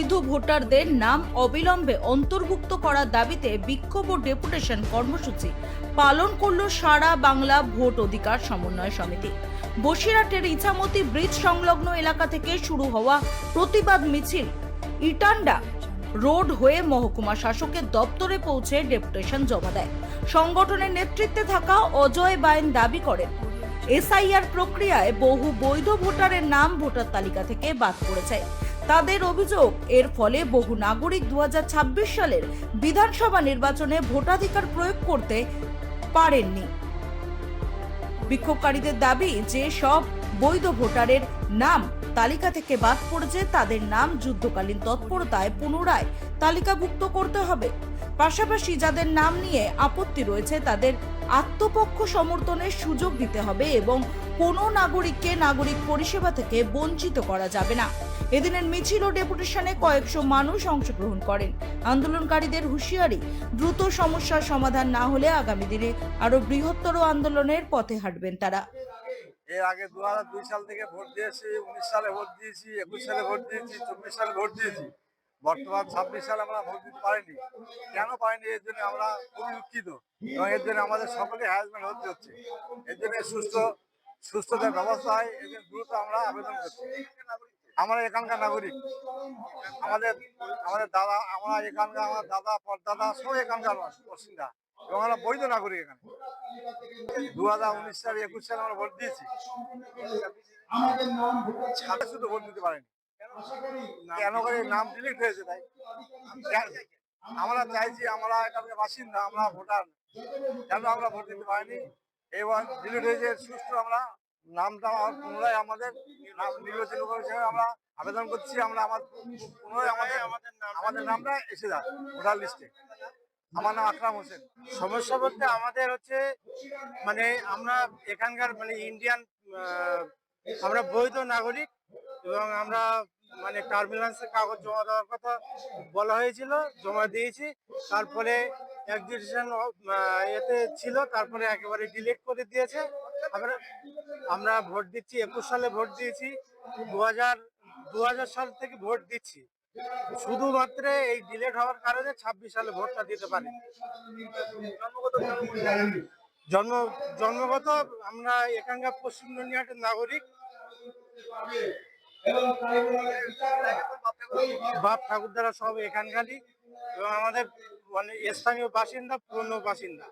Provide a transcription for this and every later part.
বৈধ ভোটারদের নাম অবিলম্বে অন্তর্ভুক্ত করার দাবিতে বিক্ষোভ ও ডেপুটেশন কর্মসূচি পালন করল সারা বাংলা ভোট অধিকার সমন্বয় সমিতি। বসিরহাটের ইছামতি ব্রিজ সংলগ্ন এলাকা থেকে শুরু হওয়া প্রতিবাদ মিছিল ইটান্ডা রোড হয়ে মহকুমা শাসকের দপ্তরে পৌঁছে ডেপুটেশন জমা দেয়। সংগঠনের নেতৃত্বে থাকা অজয় বাইন দাবি করেন, এসআইআর প্রক্রিয়ায় বহু বৈধ ভোটারের নাম ভোটার তালিকা থেকে বাদ পড়েছে। তাদের অভিযোগ, এর ফলে বহু নাগরিক 2026 সালের বিধানসভা নির্বাচনে ভোটাধিকার প্রয়োগ করতে পারেননি। বিক্ষোভকারীদের দাবি যে সব বৈধ ভোটারের নাম তালিকা থেকে বাদ পড়েছে তাদের নাম যুদ্ধকালীন তৎপরতায় পুনরায় তালিকাভুক্ত করতে হবে। পাশাপাশি যাদের নাম নিয়ে আপত্তি রয়েছে তাদের আত্মপক্ষ সমর্থনের সুযোগ দিতে হবে এবং কোনো নাগরিককে নাগরিক পরিষেবা থেকে বঞ্চিত করা যাবে না। এদিনের মিছিল ও ডেপুটেশনে কয়েকশো মানুষ অংশগ্রহণ করেন। আন্দোলনকারীদের হুঁশিয়ারি, দ্রুত সমস্যার সমাধান না হলে আগামী দিনে আরো বৃহত্তর আন্দোলনের পথে হাঁটবেন তারা। এর আগে 2002 সাল থেকে ভোট দিয়েছি, 19 সালে ভোট দিয়েছি, 21 সালে ভোট দিয়েছি, 24 সালে ভোট দিয়েছি। বর্তমান 26 সালে আমরা ভোট দিতে পারিনি। কেন পারিনি? এর জন্য আমরা খুবই দুঃখিত এবং এর জন্য আমাদের সকলে হ্যারাসমেন্ট হতে হচ্ছে। এর জন্য সুস্থতার ব্যবস্থা হয়, এর জন্য দ্রুত আমরা আবেদন করছি। আমরা এখানকার নাগরিক, আমাদের আমাদের দাদা, আমরা এখানকার, আমার দাদা পরদাদা সব এখানকার বাসিন্দা এবং আমরা বৈধ নাগরিক। এখানে 2019 সালে 21 সালে আমরা ভোট দিয়েছি, শুধু ভোট দিতে পারেনি। কেন করে নাম ডিলিট হয়েছে? তাই আমরা চাইছি, আমরা এখানকার বাসিন্দা, আমরা ভোটার, কেন আমরা ভোট দিতে পারিনি? এবার ডিলিট হয়েছে, সুস্থ আমরা নামটা পুনরায় আমাদের নির্বাচন কমিশনে আমরা আবেদন করছি। আমরা পুনরায় আমাদের নামটা এসে যায় ভোটার লিস্টে। আমার নাম আকরাম হোসেন। সমস্যা বলতে আমাদের হচ্ছে মানে আমরা এখানকার মানে ইন্ডিয়ান, আমরা বৈধ নাগরিক এবং আমরা মানে টার্মিনান্সের কাগজ জমা দেওয়ার কথা বলা হয়েছিল, জমা দিয়েছি। তারপরে এক্সিকিউশন এতে ছিল, তারপরে একেবারে ডিলিট করে দিয়েছে। আমরা ভোট দিচ্ছি, 21 সালে ভোট দিয়েছি, 2000 সাল থেকে ভোট দিচ্ছি। শুধুমাত্র এই ডিলেট হওয়ার কারণে 26 সালে ভোটটা দিতে পারি। জন্মগত আমরা এখানকার পশ্চিম দুনিয়াটের নাগরিক, বাপ ঠাকুরদারা সব এখানকারই এবং আমাদের মানে স্থানীয় বাসিন্দা, পুরনো বাসিন্দা।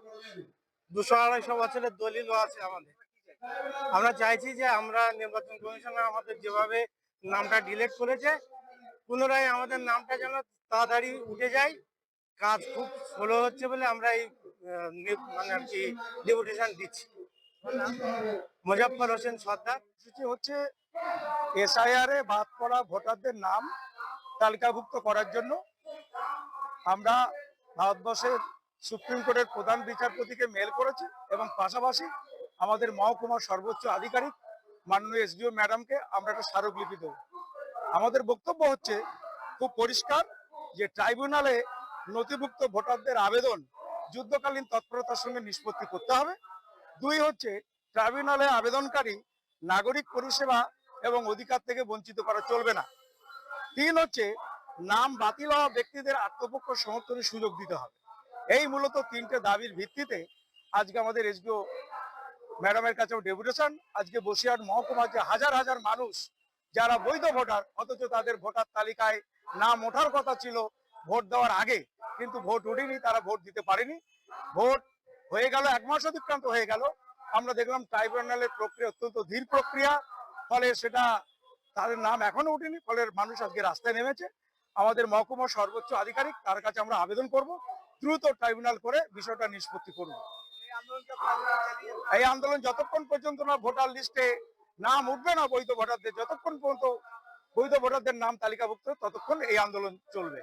200-250 বছরের দলিলও আছে আমাদের। আমরা চাইছি যে আমরা নির্বাচন কমিশনে আমাদের যেভাবে নামটা ডিলিট করেছে, পুনরায় আমাদের নামটা যেন তাড়াতাড়ি উঠে যায়। কাজ খুব স্লো হচ্ছে বলে আমরা এই মানে আর কি ডেপুটেশন দিচ্ছি। মুজাফফর হোসেন সর্দার। হচ্ছে এসআইআর এ বাদ পড়া ভোটারদের নাম তালিকাভুক্ত করার জন্য আমরা ভারতবর্ষের সুপ্রিম কোর্টের প্রধান বিচারপতিকে মেল করেছি এবং পাশাপাশি আমাদের মহকুমার সর্বোচ্চ আধিকারিক মাননীয় এসডিও ম্যাডামকে আমরা একটা স্মারকলিপি দেব। আমাদের বক্তব্য হচ্ছে খুব পরিষ্কার যে ট্রাইব্যুনালে নথিভুক্ত ভোটারদের আবেদন যুদ্ধকালীন তৎপরতার সঙ্গে নিষ্পত্তি করতে হবে। 2 হচ্ছে ট্রাইব্যুনালে আবেদনকারী নাগরিক পরিষেবা এবং অধিকার থেকে বঞ্চিত করা চলবে না। 3 হচ্ছে নাম বাতিল হওয়া ব্যক্তিদের আত্মপক্ষ সমর্থনের সুযোগ দিতে হবে। এই মূলত 3টে দাবির ভিত্তিতে আজকে আমাদের এসডিও ম্যাডামের কাছে ডেপুটেশন। আজকে বসিরহাট মহকুমার যে হাজার হাজার মানুষ যারা বৈধ ভোটার, অথচ তাদের ভোটার তালিকায় নাম ওঠার কথা ছিল ভোট দেওয়ার আগে, কিন্তু ভোট ওঠেনি, তারা ভোট দিতে পারেনি। ভোট হয়ে গেল, 1 মাস অতিক্রান্ত হয়ে গেল। আমরা দেখলাম ট্রাইব্যুনালের প্রক্রিয়া অত্যন্ত ধীর প্রক্রিয়া, ফলে সেটা তাদের নাম এখনো ওঠেনি, ফলে মানুষ আজকে রাস্তায় নেমেছে। আমাদের মহকুমার সর্বোচ্চ আধিকারিক, তার কাছে আমরা আবেদন করব দ্রুত ট্রাইব্যুনাল করে বিষয়টা নিষ্পত্তি করব। এই আন্দোলন যতক্ষণ পর্যন্ত না ভোটার লিস্টে নাম উঠবে না বৈধ ভোটারদের, যতক্ষণ পর্যন্ত বৈধ ভোটারদের নাম তালিকাভুক্ত, ততক্ষণ এই আন্দোলন চলবে।